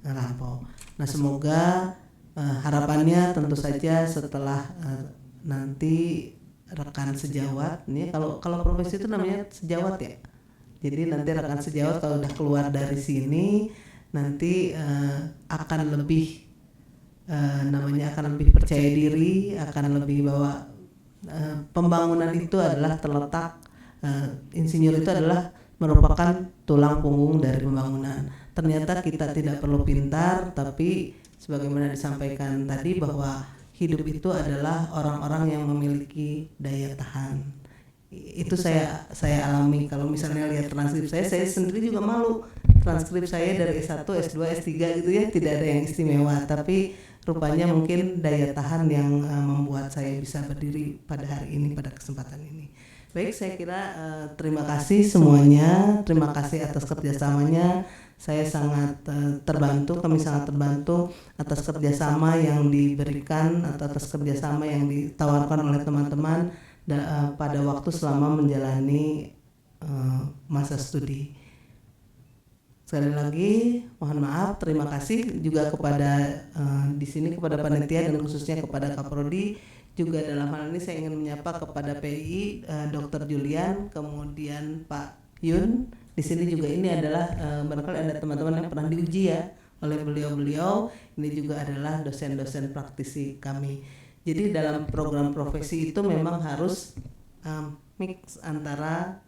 lampau. Nah, semoga harapannya tentu saja setelah nanti rekan sejawat, ini kalau profesi itu namanya sejawat ya. Jadi nanti rekan sejawat kalau udah keluar dari sini nanti akan lebih akan lebih percaya diri, akan lebih bahwa pembangunan itu adalah terletak, insinyur itu adalah merupakan tulang punggung dari pembangunan. Ternyata kita tidak perlu pintar, tapi sebagaimana disampaikan tadi bahwa hidup itu adalah orang-orang yang memiliki daya tahan. Itu saya alami. Kalau misalnya lihat transkrip saya sendiri juga malu. Transkrip saya dari S1, S2, S3 gitu ya, tidak ada yang istimewa, tapi rupanya mungkin daya tahan yang membuat saya bisa berdiri pada hari ini, pada kesempatan ini. Baik, saya kira terima kasih semuanya, terima kasih atas kerjasamanya. Saya sangat terbantu, kami sangat terbantu atas kerjasama yang diberikan atau atas kerjasama yang ditawarkan oleh teman-teman pada waktu selama menjalani masa studi. Sekali lagi mohon maaf, terima kasih juga kepada di sini kepada panitia dan khususnya kepada Kaprodi. Juga dalam hal ini saya ingin menyapa kepada PI Dr. Julian, kemudian Pak Yun. Di sini juga ini adalah barangkali ada teman-teman yang pernah diuji ya oleh beliau-beliau. Ini juga adalah dosen-dosen praktisi kami. Jadi dalam program profesi itu memang harus mix antara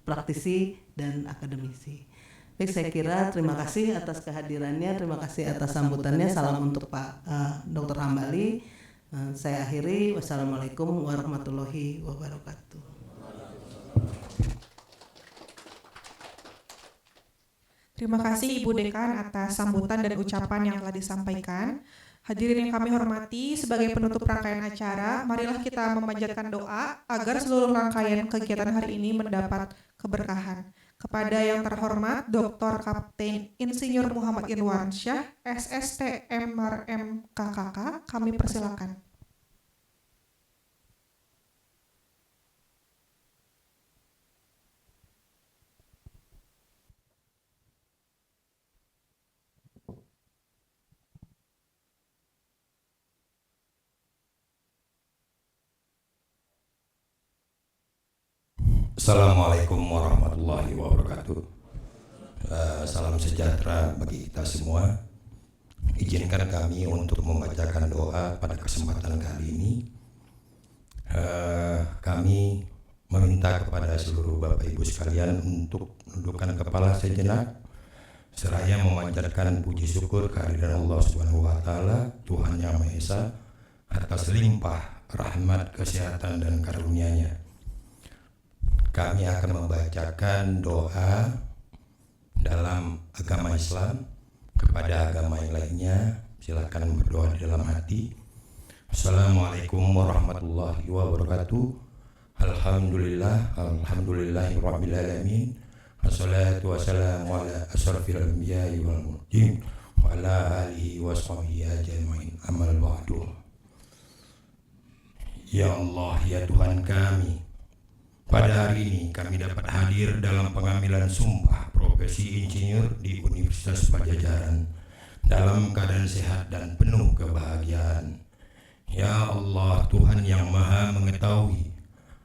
praktisi dan akademisi. Baik, saya kira terima kasih atas kehadirannya, terima kasih atas sambutannya. Salam untuk Pak Dr. Hambali. Saya akhiri. Wassalamualaikum warahmatullahi wabarakatuh. Terima kasih Ibu Dekan atas sambutan dan ucapan yang telah disampaikan. Hadirin yang kami hormati, sebagai penutup rangkaian acara, marilah kita memanjatkan doa agar seluruh rangkaian kegiatan hari ini mendapat keberkahan. Kepada yang terhormat Dr. Kapten Insinyur Muhammad Irwansyah, SST MRM KKK, kami persilakan. Assalamualaikum warahmatullahi wabarakatuh. Salam sejahtera bagi kita semua. Izinkan kami untuk membacakan doa pada kesempatan kali ini. Kami meminta kepada seluruh Bapak Ibu sekalian untuk menundukkan kepala sejenak, seraya memanjatkan puji syukur kehadiran Allah Subhanahu wa taala, Tuhan Yang Maha Esa, atas limpah rahmat, kesehatan dan karunia-Nya. Kami akan membacakan doa dalam agama Islam kepada agama yang lainnya. Silakan berdoa di dalam hati. Assalamualaikum warahmatullahi wabarakatuh. Alhamdulillahirabbil alamin. Wassalatu wassalamu ala asyrafil anbiya'i wal mursalin wa ala alihi washabihi ajmain. Amal ba'du. Ya Allah, ya Tuhan kami, pada hari ini kami dapat hadir dalam pengambilan sumpah profesi insinyur di Universitas Padjadjaran dalam keadaan sehat dan penuh kebahagiaan. Ya Allah, Tuhan yang Maha Mengetahui,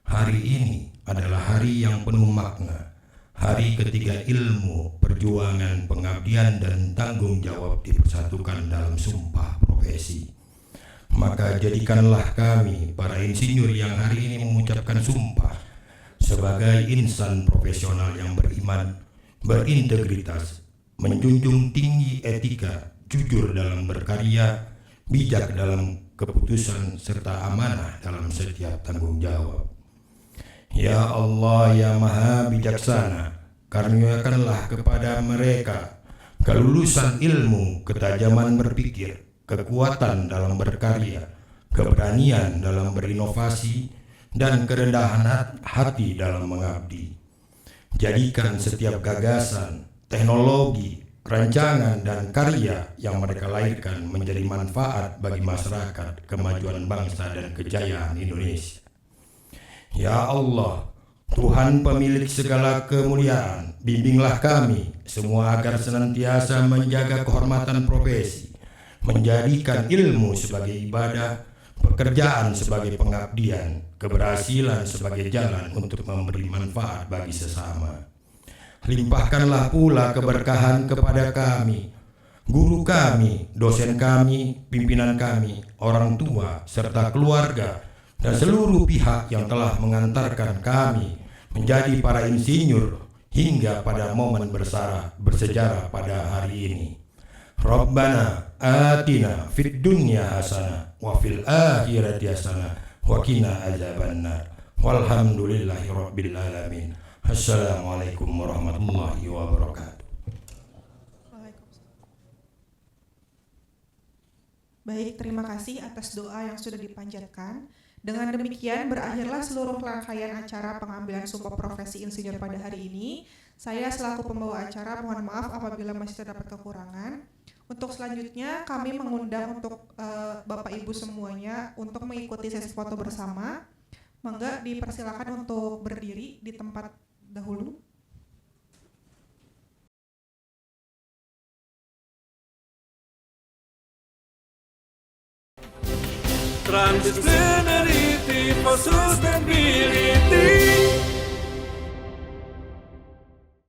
hari ini adalah hari yang penuh makna, hari ketiga ilmu, perjuangan, pengabdian dan tanggung jawab dipersatukan dalam sumpah profesi. Maka jadikanlah kami para insinyur yang hari ini mengucapkan sumpah sebagai insan profesional yang beriman, berintegritas, menjunjung tinggi etika, jujur dalam berkarya, bijak dalam keputusan, serta amanah dalam setiap tanggung jawab. Ya Allah, ya Maha Bijaksana, karuniakanlah kepada mereka kelulusan ilmu, ketajaman berpikir, kekuatan dalam berkarya, keberanian dalam berinovasi, dan kerendahan hati dalam mengabdi. Jadikan setiap gagasan, teknologi, rancangan, dan karya yang mereka lahirkan menjadi manfaat bagi masyarakat, kemajuan bangsa, dan kejayaan Indonesia. Ya Allah, Tuhan pemilik segala kemuliaan, bimbinglah kami semua agar senantiasa menjaga kehormatan profesi, menjadikan ilmu sebagai ibadah, pekerjaan sebagai pengabdian, keberhasilan sebagai jalan untuk memberi manfaat bagi sesama. Limpahkanlah pula keberkahan kepada kami, guru kami, dosen kami, pimpinan kami, orang tua, serta keluarga, dan seluruh pihak yang telah mengantarkan kami menjadi para insinyur hingga pada momen bersejarah pada hari ini. Rabbana atina fid dunya hasanah wa fil akhirati hasanah wa qina adzabannar. Walhamdulillahi rabbil alamin. Assalamualaikum warahmatullahi wabarakatuh. Baik, terima kasih atas doa yang sudah dipanjatkan. Dengan demikian berakhirlah seluruh rangkaian acara pengambilan sumpah profesi insinyur pada hari ini. Saya selaku pembawa acara mohon maaf apabila masih terdapat kekurangan. Untuk selanjutnya kami mengundang untuk Bapak Ibu semuanya untuk mengikuti sesi foto bersama. Mangga dipersilakan untuk berdiri di tempat dahulu. Transdisciplinarity for sustainability.